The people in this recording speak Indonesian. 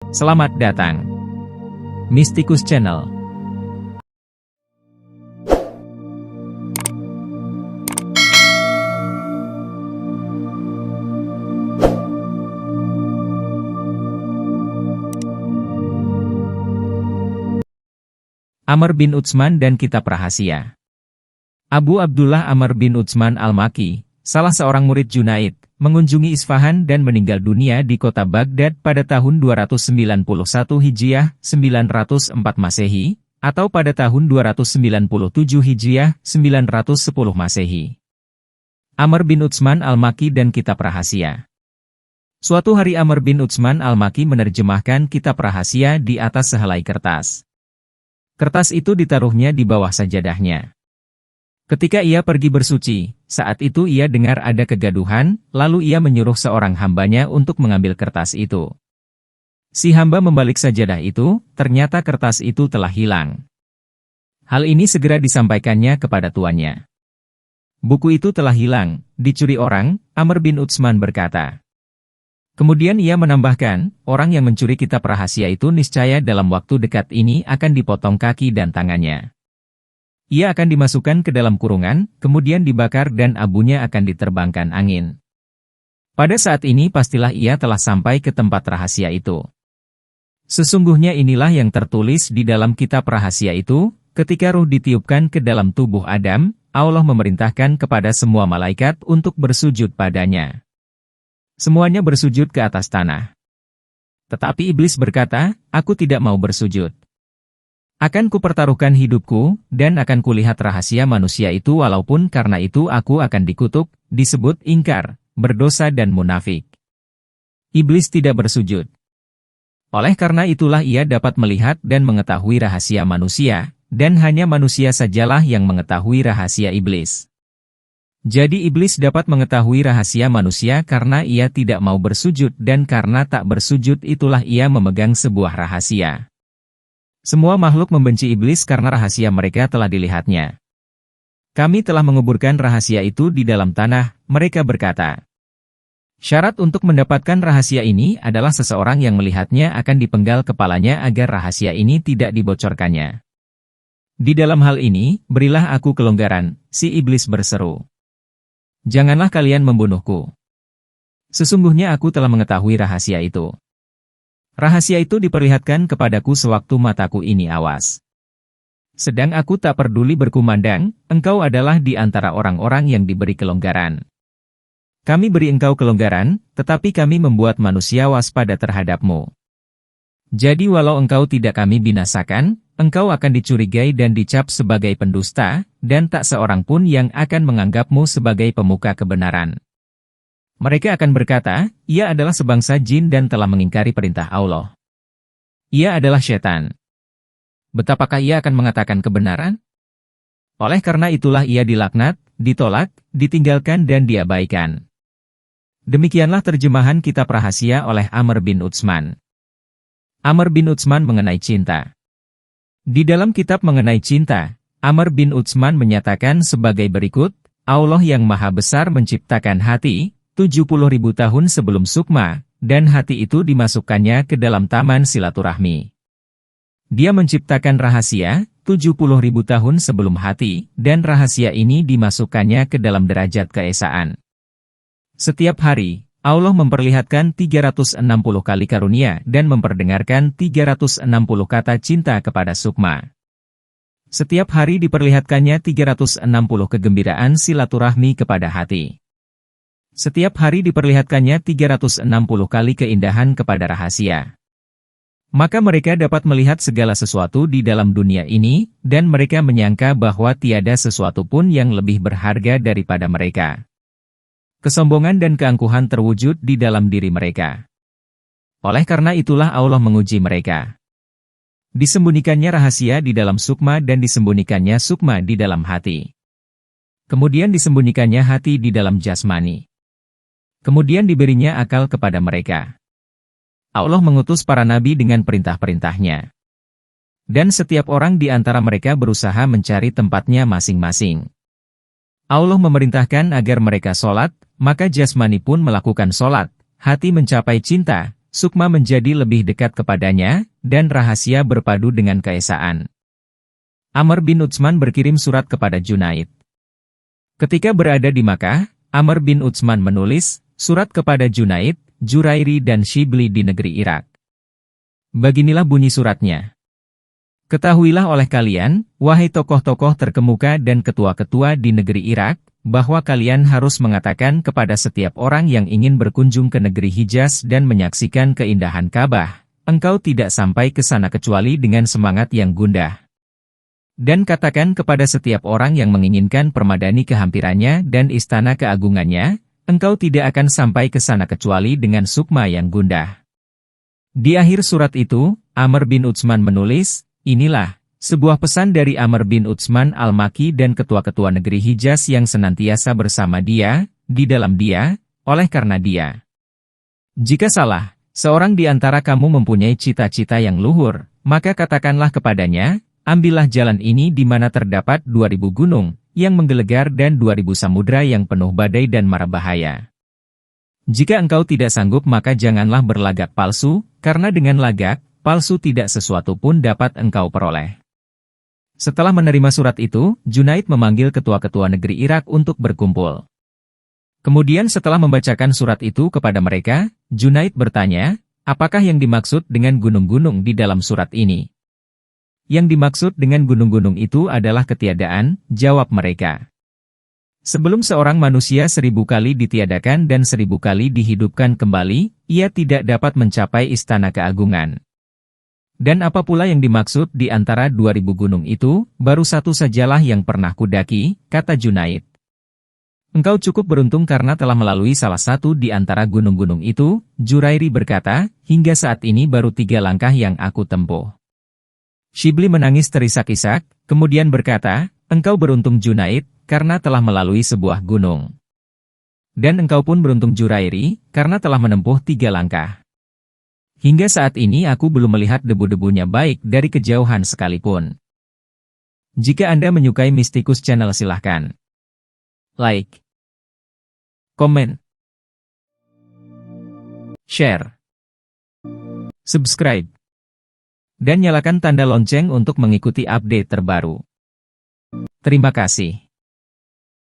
Selamat datang. Mystikus Channel. Amr bin Utsman dan Kitab Rahasia. Abu Abdullah Amr bin Utsman al-Makki, salah seorang murid Junaid, mengunjungi Isfahan dan meninggal dunia di kota Baghdad pada tahun 291 Hijriah, 904 Masehi, atau pada tahun 297 Hijriah, 910 Masehi. Amr bin Utsman al-Makki dan Kitab Rahasia. Suatu hari Amr bin Utsman al-Makki menerjemahkan Kitab Rahasia di atas sehelai kertas. Kertas itu ditaruhnya di bawah sajadahnya. Ketika ia pergi bersuci, saat itu ia dengar ada kegaduhan, lalu ia menyuruh seorang hambanya untuk mengambil kertas itu. Si hamba membalik sajadah itu, ternyata kertas itu telah hilang. Hal ini segera disampaikannya kepada tuannya. Buku itu telah hilang, dicuri orang, Amr bin Utsman berkata. Kemudian ia menambahkan, orang yang mencuri kitab rahasia itu niscaya dalam waktu dekat ini akan dipotong kaki dan tangannya. Ia akan dimasukkan ke dalam kurungan, kemudian dibakar dan abunya akan diterbangkan angin. Pada saat ini pastilah ia telah sampai ke tempat rahasia itu. Sesungguhnya inilah yang tertulis di dalam kitab rahasia itu, ketika ruh ditiupkan ke dalam tubuh Adam, Allah memerintahkan kepada semua malaikat untuk bersujud padanya. Semuanya bersujud ke atas tanah. Tetapi iblis berkata, aku tidak mau bersujud. Akan kupertaruhkan hidupku, dan akan kulihat rahasia manusia itu walaupun karena itu aku akan dikutuk, disebut ingkar, berdosa dan munafik. Iblis tidak bersujud. Oleh karena itulah ia dapat melihat dan mengetahui rahasia manusia, dan hanya manusia sajalah yang mengetahui rahasia iblis. Jadi iblis dapat mengetahui rahasia manusia karena ia tidak mau bersujud dan karena tak bersujud itulah ia memegang sebuah rahasia. Semua makhluk membenci iblis karena rahasia mereka telah dilihatnya. Kami telah menguburkan rahasia itu di dalam tanah, mereka berkata. Syarat untuk mendapatkan rahasia ini adalah seseorang yang melihatnya akan dipenggal kepalanya agar rahasia ini tidak dibocorkannya. Di dalam hal ini, berilah aku kelonggaran, si iblis berseru. Janganlah kalian membunuhku. Sesungguhnya aku telah mengetahui rahasia itu. Rahasia itu diperlihatkan kepadaku sewaktu mataku ini awas. Sedang aku tak peduli berkumandang, engkau adalah di antara orang-orang yang diberi kelonggaran. Kami beri engkau kelonggaran, tetapi kami membuat manusia waspada terhadapmu. Jadi walau engkau tidak kami binasakan, engkau akan dicurigai dan dicap sebagai pendusta, dan tak seorang pun yang akan menganggapmu sebagai pemuka kebenaran. Mereka akan berkata, ia adalah sebangsa jin dan telah mengingkari perintah Allah. Ia adalah setan. Betapakah ia akan mengatakan kebenaran? Oleh karena itulah ia dilaknat, ditolak, ditinggalkan dan diabaikan. Demikianlah terjemahan kitab rahasia oleh Amr bin Utsman. Amr bin Utsman mengenai cinta. Di dalam kitab mengenai cinta, Amr bin Utsman menyatakan sebagai berikut, Allah yang Maha Besar menciptakan hati, 70.000 tahun sebelum sukma, dan hati itu dimasukkannya ke dalam taman silaturahmi. Dia menciptakan rahasia, 70.000 tahun sebelum hati, dan rahasia ini dimasukkannya ke dalam derajat keesaan. Setiap hari, Allah memperlihatkan 360 kali karunia dan memperdengarkan 360 kata cinta kepada sukma. Setiap hari diperlihatkannya 360 kegembiraan silaturahmi kepada hati. Setiap hari diperlihatkannya 360 kali keindahan kepada rahasia. Maka mereka dapat melihat segala sesuatu di dalam dunia ini, dan mereka menyangka bahwa tiada sesuatu pun yang lebih berharga daripada mereka. Kesombongan dan keangkuhan terwujud di dalam diri mereka. Oleh karena itulah Allah menguji mereka. Disembunyikannya rahasia di dalam sukma dan disembunyikannya sukma di dalam hati. Kemudian disembunyikannya hati di dalam jasmani. Kemudian diberinya akal kepada mereka. Allah mengutus para nabi dengan perintah-perintahnya. Dan setiap orang di antara mereka berusaha mencari tempatnya masing-masing. Allah memerintahkan agar mereka sholat, maka jasmani pun melakukan sholat, hati mencapai cinta, sukma menjadi lebih dekat kepadanya, dan rahasia berpadu dengan keesaan. Amr bin Utsman berkirim surat kepada Junaid. Ketika berada di Makkah, Amr bin Utsman menulis surat kepada Junaid, Jurairi dan Shibli di negeri Irak. Beginilah bunyi suratnya. Ketahuilah oleh kalian, wahai tokoh-tokoh terkemuka dan ketua-ketua di negeri Irak, bahwa kalian harus mengatakan kepada setiap orang yang ingin berkunjung ke negeri Hijaz dan menyaksikan keindahan Ka'bah, engkau tidak sampai ke sana kecuali dengan semangat yang gundah. Dan katakan kepada setiap orang yang menginginkan permadani kehampirannya dan istana keagungannya, engkau tidak akan sampai ke sana kecuali dengan sukma yang gundah. Di akhir surat itu, Amr bin Utsman menulis, inilah sebuah pesan dari Amr bin Utsman al-Makki dan ketua-ketua negeri Hijaz yang senantiasa bersama dia, di dalam dia, oleh karena dia. Jika salah, seorang di antara kamu mempunyai cita-cita yang luhur, maka katakanlah kepadanya, ambillah jalan ini di mana terdapat 2000 gunung, yang menggelegar dan 2000 samudra yang penuh badai dan mara bahaya. Jika engkau tidak sanggup maka janganlah berlagak palsu, karena dengan lagak palsu tidak sesuatu pun dapat engkau peroleh. Setelah menerima surat itu, Junaid memanggil ketua-ketua negeri Irak untuk berkumpul. Kemudian setelah membacakan surat itu kepada mereka, Junaid bertanya, apakah yang dimaksud dengan gunung-gunung di dalam surat ini? Yang dimaksud dengan gunung-gunung itu adalah ketiadaan, jawab mereka. Sebelum seorang manusia 1000 kali ditiadakan dan 1000 kali dihidupkan kembali, ia tidak dapat mencapai istana keagungan. Dan apa pula yang dimaksud di antara 2000 gunung itu, baru satu sajalah yang pernah kudaki, kata Junaid. Engkau cukup beruntung karena telah melalui salah satu di antara gunung-gunung itu, Jurairi berkata, hingga saat ini baru 3 langkah yang aku tempuh. Shibli menangis terisak-isak, kemudian berkata, engkau beruntung Junaid, karena telah melalui sebuah gunung. Dan engkau pun beruntung Jurairi, karena telah menempuh 3 langkah. Hingga saat ini aku belum melihat debu-debunya baik dari kejauhan sekalipun. Jika Anda menyukai Mistikus Channel silahkan like, komen, share, subscribe, dan nyalakan tanda lonceng untuk mengikuti update terbaru. Terima kasih.